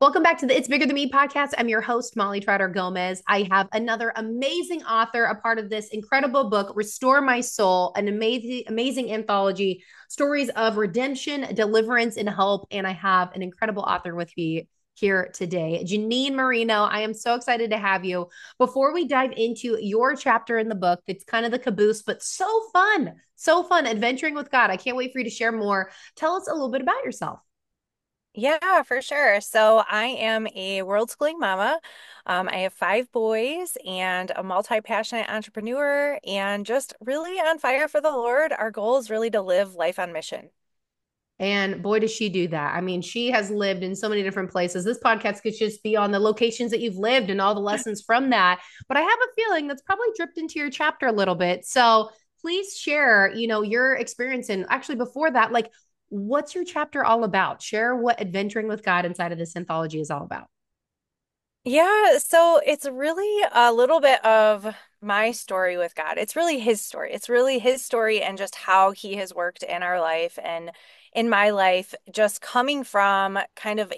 Welcome back to the It's Bigger Than Me podcast. I'm your host, Molly Trotter Gomez. I have another amazing author, a part of this incredible book, Restore My Soul, an amazing anthology, stories of redemption, deliverance, and hope. And I have an incredible author with me here today, Janeen Marino. I am so excited to have you. Before we dive into your chapter in the book, it's kind of the caboose, but so fun, adventuring with God. I can't wait for you to share more. Tell us a little bit about yourself. Yeah, for sure. So I am a world schooling mama. I have five boys and a multi-passionate entrepreneur and just really on fire for the Lord. Our goal is really to live life on mission. And boy, does she do that. I mean, she has lived in so many different places. This podcast could just be on the locations that you've lived and all the lessons from that. But I have a feeling that's probably dripped into your chapter a little bit. So please share, your experience. And actually, before that, like, what's your chapter all about? Share what adventuring with God inside of this anthology is all about. Yeah, so it's really a little bit of my story with God. It's really his story. It's really his story and just how he has worked in our life and in my life, just coming from kind of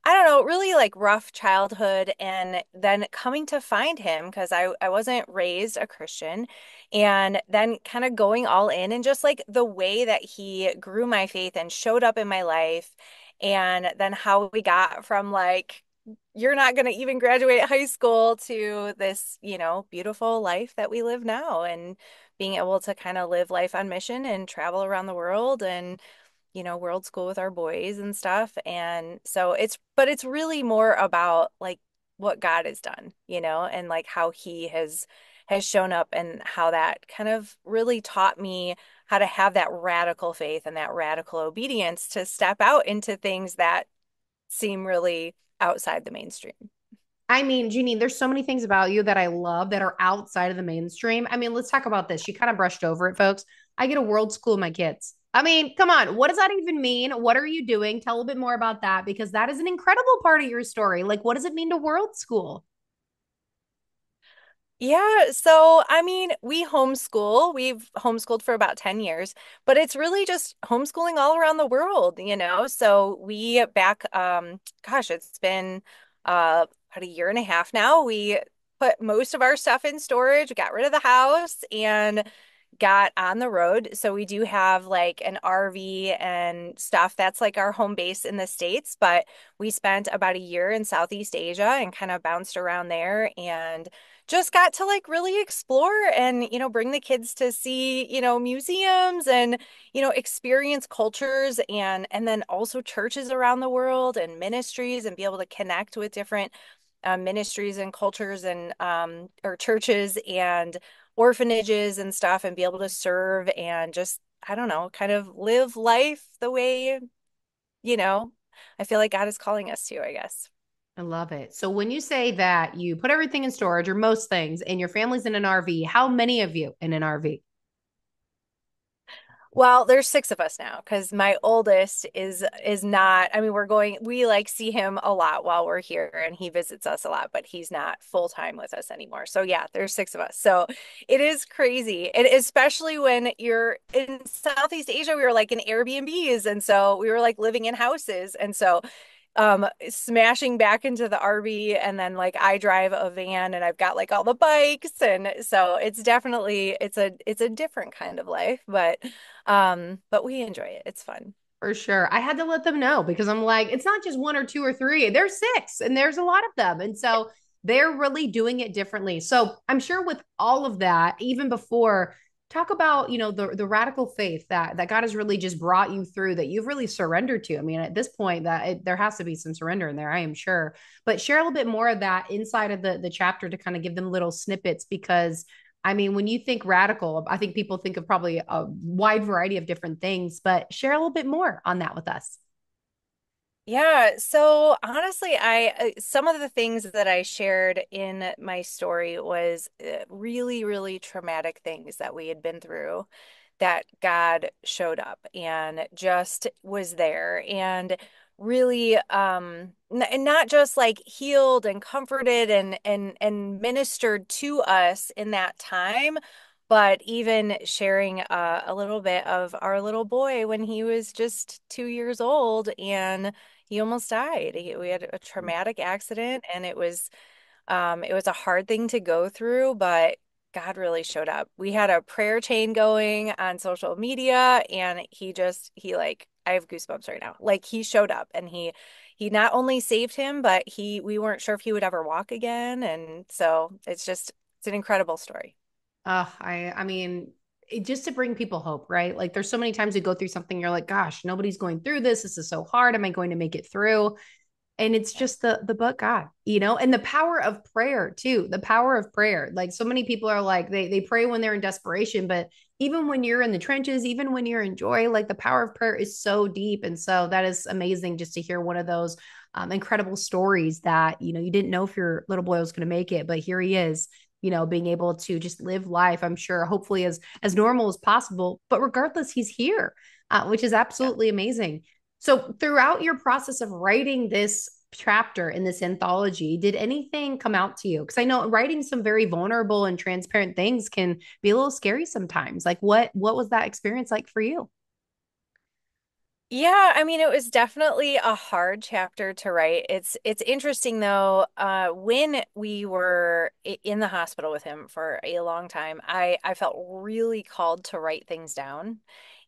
I don't know, really like rough childhood and then coming to find him because I wasn't raised a Christian and then kind of going all in and just like the way that he grew my faith and showed up in my life and then how we got from like you're not going to even graduate high school to this, beautiful life that we live now and being able to kind of live life on mission and travel around the world and, world school with our boys and stuff. And so but it's really more about like what God has done, and like how he has shown up and how that kind of really taught me how to have that radical faith and that radical obedience to step out into things that seem really outside the mainstream. I mean, Jeanine, there's so many things about you that I love that are outside of the mainstream. I mean, let's talk about this. She kind of brushed over it, folks. I get a world school my kids. I mean, come on. What does that even mean? What are you doing? Tell a bit more about that because that is an incredible part of your story. Like, what does it mean to world school? Yeah, so I mean, we homeschool. We've homeschooled for about 10 years, but it's really just homeschooling all around the world. So we back gosh, it's been about a year and a half now. We put most of our stuff in storage, got rid of the house and got on the road. So we do have like an RV and stuff. That's like our home base in the States, but we spent about a year in Southeast Asia and kind of bounced around there and just got to like really explore and bring the kids to see museums and experience cultures and then also churches around the world and ministries and be able to connect with different ministries and cultures and or churches and orphanages and stuff and be able to serve and just I don't know kind of live life the way you know I feel like God is calling us to, I guess. I love it. So, when you say that you put everything in storage or most things and your family's in an RV, how many of you in an RV? Well, there's six of us now because my oldest is not. I mean, we like see him a lot while we're here and he visits us a lot, but he's not full time with us anymore. So yeah, there's six of us. So it is crazy. And especially when you're in Southeast Asia, we were like in Airbnbs. And so we were like living in houses. And so smashing back into the RV and then like I drive a van and I've got like all the bikes and so it's definitely it's a different kind of life but we enjoy it. It's fun. For sure. I had to let them know because I'm like, it's not just one or two or three, there's six, and there's a lot of them. And so they're really doing it differently. So I'm sure with all of that, even before, talk about, the radical faith that God has really just brought you through that you've really surrendered to. I mean, at this point, there has to be some surrender in there, I am sure. But share a little bit more of that inside of the chapter to kind of give them little snippets because I mean, when you think radical, I think people think of probably a wide variety of different things, but share a little bit more on that with us. Yeah, so honestly, I some of the things that I shared in my story was really, really traumatic things that we had been through that God showed up and just was there and really and not just like healed and comforted and ministered to us in that time, but even sharing a little bit of our little boy when he was just 2 years old and He almost died. We had a traumatic accident, and it was a hard thing to go through, but God really showed up. We had a prayer chain going on social media, and he like, I have goosebumps right now. Like, he showed up, and he not only saved him, but we weren't sure if he would ever walk again. And so it's an incredible story. I mean, just to bring people hope, right? Like there's so many times we go through something, you're like, gosh, nobody's going through this. This is so hard. Am I going to make it through? And it's Yeah. just the but God, and the power of prayer too. The power of prayer. Like so many people are like they pray when they're in desperation, but even when you're in the trenches, even when you're in joy, like the power of prayer is so deep. And so that is amazing just to hear one of those incredible stories that you didn't know if your little boy was going to make it, but here he is. Being able to just live life, I'm sure, hopefully as normal as possible. But regardless, he's here, which is Yeah. absolutely amazing. So, throughout your process of writing this chapter in this anthology, did anything come out to you? Because I know writing some very vulnerable and transparent things can be a little scary sometimes. Like, what was that experience like for you? Yeah, I mean, it was definitely a hard chapter to write. It's interesting though, when we were in the hospital with him for a long time, I felt really called to write things down.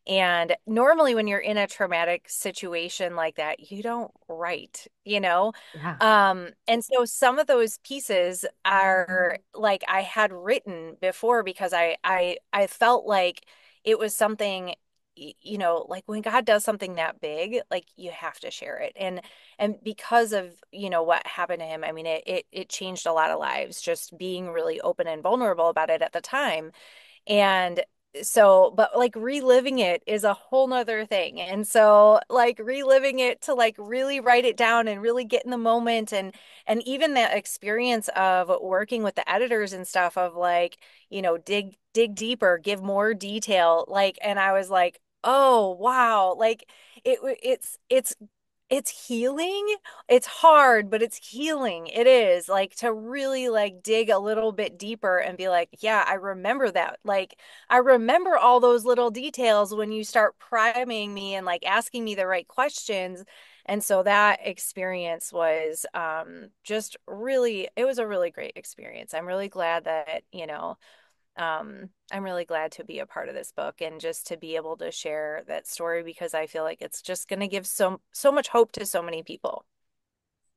And normally when you're in a traumatic situation like that, you don't write, you know? Yeah, And so some of those pieces are like I had written before because I felt like it was something like when God does something that big, like you have to share it. And because of, what happened to him, I mean, it changed a lot of lives, just being really open and vulnerable about it at the time. And so, but like reliving it is a whole nother thing. And so like reliving it to like really write it down and really get in the moment and even that experience of working with the editors and stuff of like, dig deeper, give more detail. Like, and I was like, oh wow, like it's healing. It's hard, but it's healing. It is like to really like dig a little bit deeper and be like, yeah, I remember that. Like I remember all those little details when you start priming me and like asking me the right questions. And so that experience was just really, it was a really great experience. I'm really glad that, I'm really glad to be a part of this book and just to be able to share that story because I feel like it's just going to give so much hope to so many people.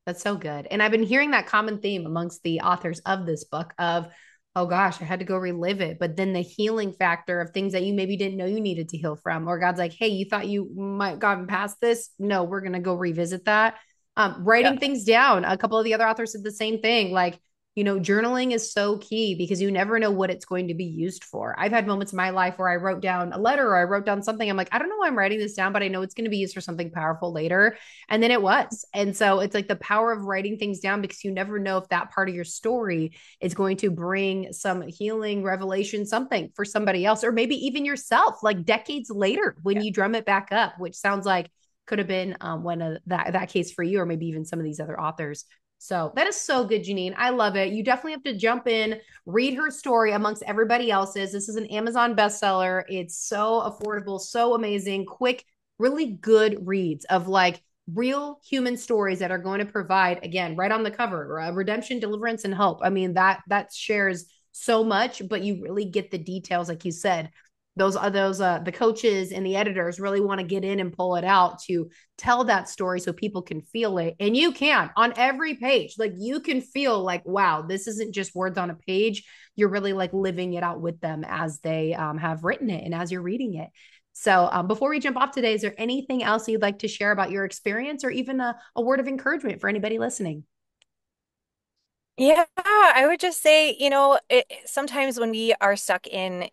that's so good. And I've been hearing that common theme amongst the authors of this book of, oh gosh, I had to go relive it. But then the healing factor of things that you maybe didn't know you needed to heal from, or God's like, hey, you thought you might have gotten past this. No, we're going to go revisit that. Yeah. Writing things down. A couple of the other authors said the same thing. Like, journaling is so key because you never know what it's going to be used for. I've had moments in my life where I wrote down a letter or I wrote down something. I'm like, I don't know why I'm writing this down, but I know it's going to be used for something powerful later. And then it was. And so it's like the power of writing things down because you never know if that part of your story is going to bring some healing revelation, something for somebody else, or maybe even yourself, like decades later when Yeah. you drum it back up, which sounds like could have been one of that case for you, or maybe even some of these other authors. So that is so good, Janeen. I love it. You definitely have to jump in, read her story amongst everybody else's. This is an Amazon bestseller. It's so affordable, so amazing, quick, really good reads of like real human stories that are going to provide, again, right on the cover, redemption, deliverance, and hope. I mean, that shares so much, but you really get the details, like you said. Those the coaches and the editors really want to get in and pull it out to tell that story so people can feel it. And you can on every page, like you can feel like, wow, this isn't just words on a page. You're really like living it out with them as they have written it and as you're reading it. So, before we jump off today, is there anything else you'd like to share about your experience or even a word of encouragement for anybody listening? Yeah, I would just say, sometimes when we are stuck in,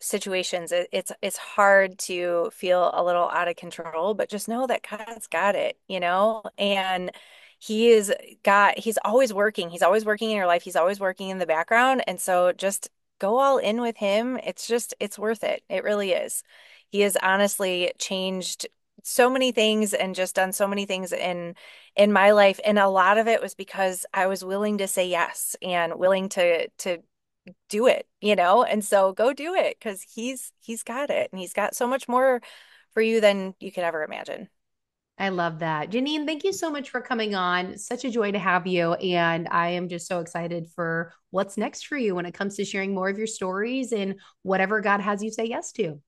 situations, it's hard to feel a little out of control, but just know that God's got it, and he's always working. He's always working in your life. He's always working in the background. And so just go all in with him. It's worth it. It really is. He has honestly changed so many things and just done so many things in my life. And a lot of it was because I was willing to say yes and willing to do it, And so go do it because he's got it and he's got so much more for you than you could ever imagine. I love that. Janine, thank you so much for coming on. Such a joy to have you. And I am just so excited for what's next for you when it comes to sharing more of your stories and whatever God has you say yes to.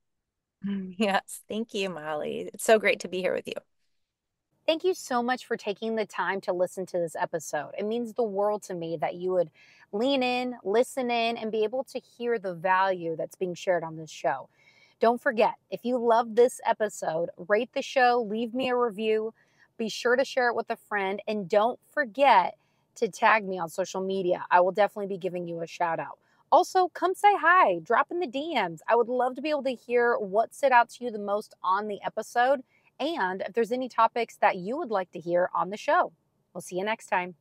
Yes, thank you, Molly. It's so great to be here with you. Thank you so much for taking the time to listen to this episode. It means the world to me that you would lean in, listen in, and be able to hear the value that's being shared on this show. Don't forget, if you love this episode, rate the show, leave me a review, be sure to share it with a friend, and don't forget to tag me on social media. I will definitely be giving you a shout out. Also, come say hi, drop in the DMs. I would love to be able to hear what stood out to you the most on the episode and if there's any topics that you would like to hear on the show. We'll see you next time.